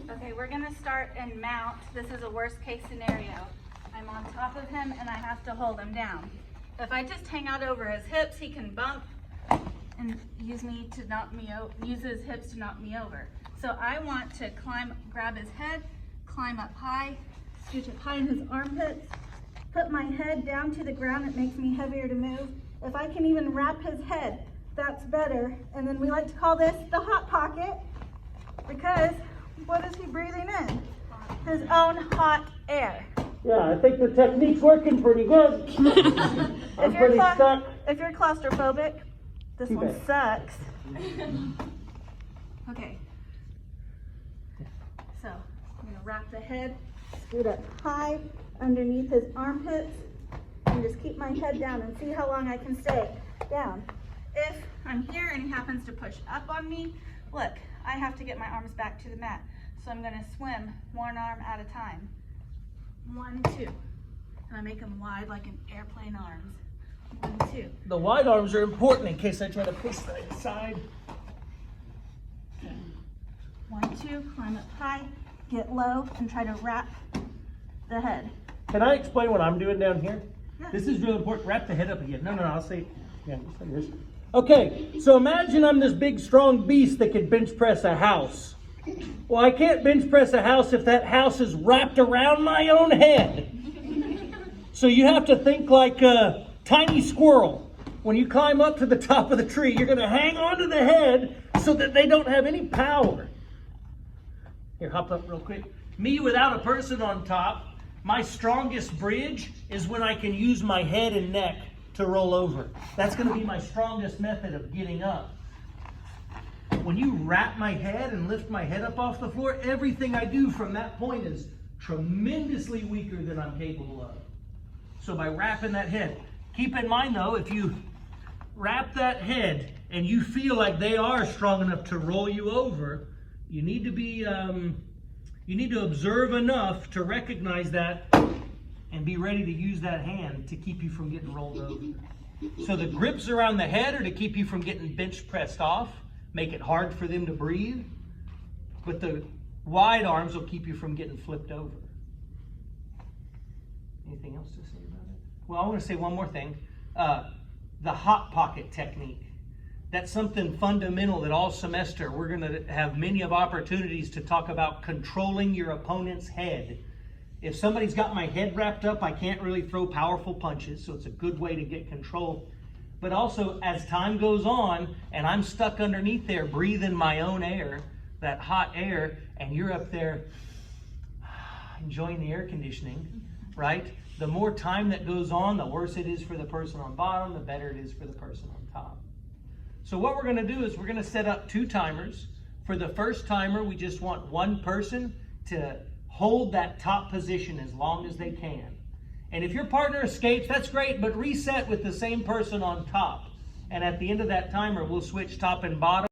Okay, we're gonna start and mount. This is a worst case scenario. I'm on top of him and I have to hold him down. If I just hang out over his hips, he can bump and use his hips to knock me over. So I want to grab his head, climb up high, scooch up high in his armpits, put my head down to the ground. It makes me heavier to move. If I can even wrap his head, that's better. And then we like to call this the hot pocket, because what is he breathing in? His own hot air. Yeah, I think the technique's working pretty good. I'm pretty stuck. If you're claustrophobic, this one sucks. Okay. So I'm gonna wrap the head, scoot up high underneath his armpits, and just keep my head down and see how long I can stay down. If I'm here and he happens to push up on me, look, I have to get my arms back to the mat. So I'm gonna swim one arm at a time. 1, 2. And I make them wide like an airplane arms. 1, 2. The wide arms are important in case I try to push that inside. 1, 2, climb up high, get low, and try to wrap the head. Can I explain what I'm doing down here? Yeah. This is really important. Wrap the head up again. No, I'll say, yeah, just like this. Okay, so imagine I'm this big, strong beast that can bench press a house. Well, I can't bench press a house if that house is wrapped around my own head. So you have to think like a tiny squirrel. When you climb up to the top of the tree, you're going to hang onto the head so that they don't have any power. Here, hop up real quick. Me without a person on top, my strongest bridge is when I can use my head and neck to roll over. That's going to be my strongest method of getting up. When you wrap my head and lift my head up off the floor, everything I do from that point is tremendously weaker than I'm capable of. So by wrapping that head, keep in mind though, if you wrap that head and you feel like they are strong enough to roll you over, you need to be, you need to observe enough to recognize that and be ready to use that hand to keep you from getting rolled over. So the grips around the head are to keep you from getting bench pressed off, make it hard for them to breathe, but the wide arms will keep you from getting flipped over. Anything else to say about it? Well, I want to say one more thing. The hot pocket technique. That's something fundamental that all semester we're going to have many of opportunities to talk about controlling your opponent's head. If somebody's got my head wrapped up, I can't really throw powerful punches, so it's a good way to get control. But also, as time goes on, and I'm stuck underneath there breathing my own air, that hot air, and you're up there enjoying the air conditioning, right? The more time that goes on, the worse it is for the person on bottom, the better it is for the person on top. So what we're going to do is we're going to set up 2 timers. For the first timer, we just want one person to hold that top position as long as they can. And if your partner escapes, that's great, but reset with the same person on top. And at the end of that timer, we'll switch top and bottom.